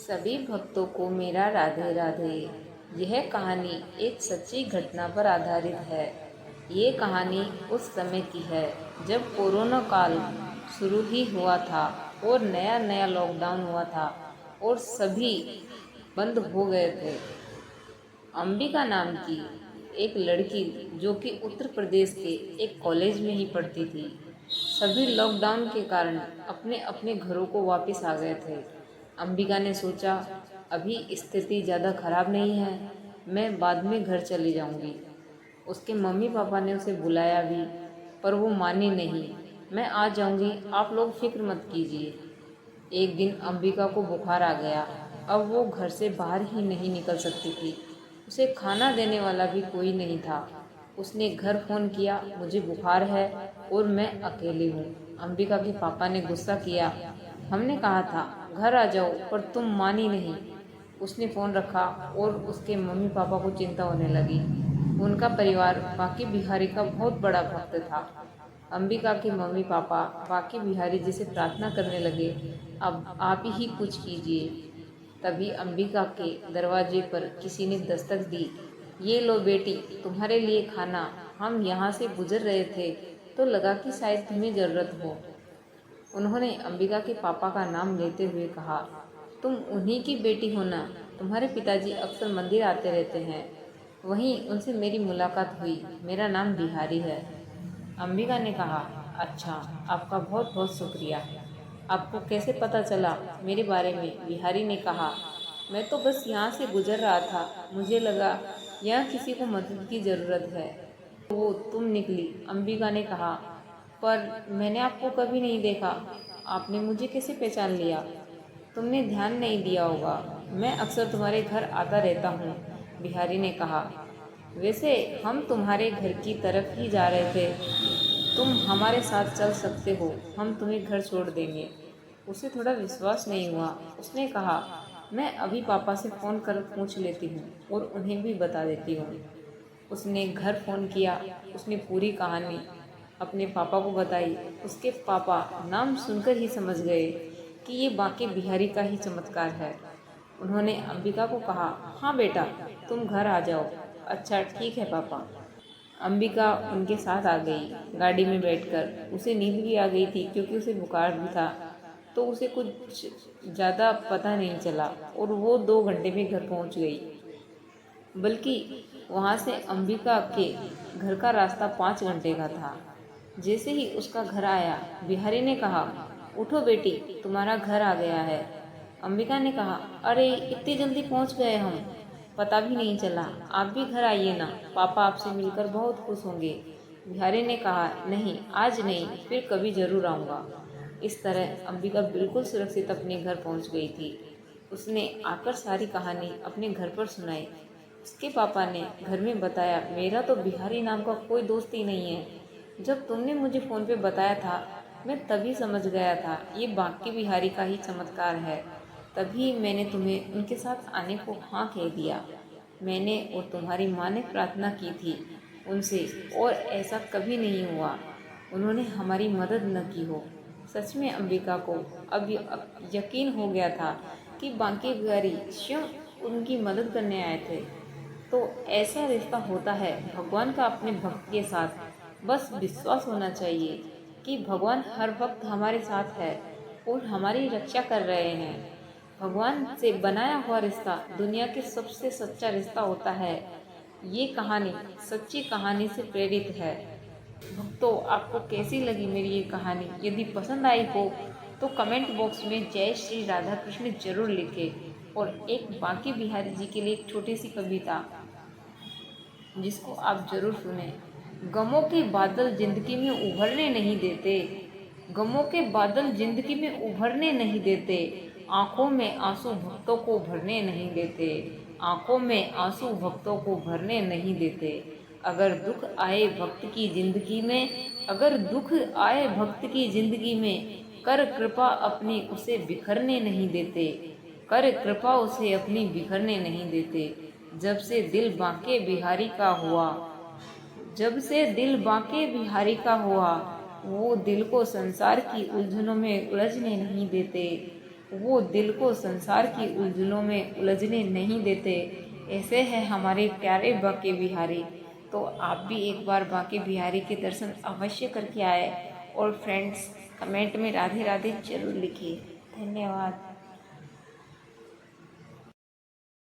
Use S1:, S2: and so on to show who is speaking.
S1: सभी भक्तों को मेरा राधे राधे। यह कहानी एक सच्ची घटना पर आधारित है। ये कहानी उस समय की है जब कोरोना काल शुरू ही हुआ था और नया नया लॉकडाउन हुआ था और सभी बंद हो गए थे। अंबिका नाम की एक लड़की जो कि उत्तर प्रदेश के एक कॉलेज में ही पढ़ती थी, सभी लॉकडाउन के कारण अपने अपने घरों को वापस आ गए थे। अंबिका ने सोचा अभी स्थिति ज़्यादा खराब नहीं है, मैं बाद में घर चली जाऊंगी। उसके मम्मी पापा ने उसे बुलाया भी, पर वो मानी नहीं। मैं आ जाऊंगी, आप लोग फिक्र मत कीजिए। एक दिन अंबिका को बुखार आ गया। अब वो घर से बाहर ही नहीं निकल सकती थी। उसे खाना देने वाला भी कोई नहीं था। उसने घर फ़ोन किया, मुझे बुखार है और मैं अकेली हूँ। अंबिका के पापा ने गुस्सा किया, हमने कहा था घर आ जाओ पर तुम मानी नहीं। उसने फ़ोन रखा और उसके मम्मी पापा को चिंता होने लगी। उनका परिवार बांके बिहारी का बहुत बड़ा भक्त था। अंबिका के मम्मी पापा बांके बिहारी जी से प्रार्थना करने लगे, अब आप ही कुछ कीजिए। तभी अंबिका के दरवाजे पर किसी ने दस्तक दी। ये लो बेटी, तुम्हारे लिए खाना। हम यहाँ से गुजर रहे थे तो लगा कि शायद तुम्हें ज़रूरत हो। उन्होंने अंबिका के पापा का नाम लेते हुए कहा, तुम उन्हीं की बेटी हो ना? तुम्हारे पिताजी अक्सर मंदिर आते रहते हैं, वहीं उनसे मेरी मुलाकात हुई। मेरा नाम बिहारी है। अंबिका ने कहा, अच्छा, आपका बहुत बहुत शुक्रिया। आपको कैसे पता चला मेरे बारे में? बिहारी ने कहा, मैं तो बस यहाँ से गुजर रहा था, मुझे लगा यहाँ किसी को मदद की ज़रूरत है। वो तुम निकली। अंबिका ने कहा, पर मैंने आपको कभी नहीं देखा, आपने मुझे कैसे पहचान लिया? तुमने ध्यान नहीं दिया होगा, मैं अक्सर तुम्हारे घर आता रहता हूँ। बिहारी ने कहा, वैसे हम तुम्हारे घर की तरफ ही जा रहे थे, तुम हमारे साथ चल सकते हो, हम तुम्हें घर छोड़ देंगे। उसे थोड़ा विश्वास नहीं हुआ। उसने कहा, मैं अभी पापा से फ़ोन कर पूछ लेती हूँ और उन्हें भी बता देती हूँ। उसने घर फ़ोन किया। उसने पूरी कहानी अपने पापा को बताई। उसके पापा नाम सुनकर ही समझ गए कि ये बांके बिहारी का ही चमत्कार है। उन्होंने अंबिका को कहा, हाँ बेटा, तुम घर आ जाओ। अच्छा ठीक है पापा। अंबिका उनके साथ आ गई। गाड़ी में बैठकर उसे नींद भी आ गई थी क्योंकि उसे बुखार भी था, तो उसे कुछ ज़्यादा पता नहीं चला और वो 2 घंटे में घर पहुंच गई। बल्कि वहाँ से अंबिका के घर का रास्ता 5 घंटे का था। जैसे ही उसका घर आया, बिहारी ने कहा, उठो बेटी, तुम्हारा घर आ गया है। अंबिका ने कहा, अरे इतनी जल्दी पहुँच गए हम, पता भी नहीं चला। आप भी घर आइए ना, पापा आपसे मिलकर बहुत खुश होंगे। बिहारी ने कहा, नहीं आज नहीं, फिर कभी ज़रूर आऊँगा। इस तरह अंबिका बिल्कुल सुरक्षित अपने घर पहुँच गई थी। उसने आकर सारी कहानी अपने घर पर सुनाई। उसके पापा ने घर में बताया, मेरा तो बिहारी नाम का कोई दोस्त ही नहीं है। जब तुमने मुझे फ़ोन पे बताया था, मैं तभी समझ गया था ये बांके बिहारी का ही चमत्कार है। तभी मैंने तुम्हें उनके साथ आने को हाँ कह दिया। मैंने और तुम्हारी माँ ने प्रार्थना की थी उनसे, और ऐसा कभी नहीं हुआ। उन्होंने हमारी मदद न की हो। सच में अंबिका को अब यकीन हो गया था कि बांके बिहारी स्वयं उनकी मदद करने आए थे। तो ऐसा रिश्ता होता है भगवान का अपने भक्त के साथ। बस विश्वास होना चाहिए कि भगवान हर वक्त हमारे साथ है और हमारी रक्षा कर रहे हैं। भगवान से बनाया हुआ रिश्ता दुनिया के सबसे सच्चा रिश्ता होता है। ये कहानी सच्ची कहानी से प्रेरित है। भक्तों, आपको कैसी लगी मेरी ये कहानी? यदि पसंद आई हो तो कमेंट बॉक्स में जय श्री राधा कृष्ण जरूर लिखें। और एक बांके बिहारी जी के लिए एक छोटी सी कविता जिसको आप जरूर सुने। गमों के बादल जिंदगी में उभरने नहीं देते, गमों के बादल जिंदगी में उभरने नहीं देते, आंखों में आंसू भक्तों को भरने नहीं देते, आंखों में आंसू भक्तों को भरने नहीं देते। अगर दुख आए भक्त की जिंदगी में, अगर दुख आए भक्त की जिंदगी में, कर कृपा अपनी उसे बिखरने नहीं देते, कर कृपा उसे अपनी बिखरने नहीं देते। जब से दिल बांके बिहारी का हुआ, जब से दिल बांके बिहारी का हुआ, वो दिल को संसार की उलझनों में उलझने नहीं देते, वो दिल को संसार की उलझनों में उलझने नहीं देते। ऐसे हैं हमारे प्यारे बांके बिहारी। तो आप भी एक बार बांके बिहारी के दर्शन अवश्य करके आए। और फ्रेंड्स, कमेंट में राधे राधे जरूर लिखिए। धन्यवाद।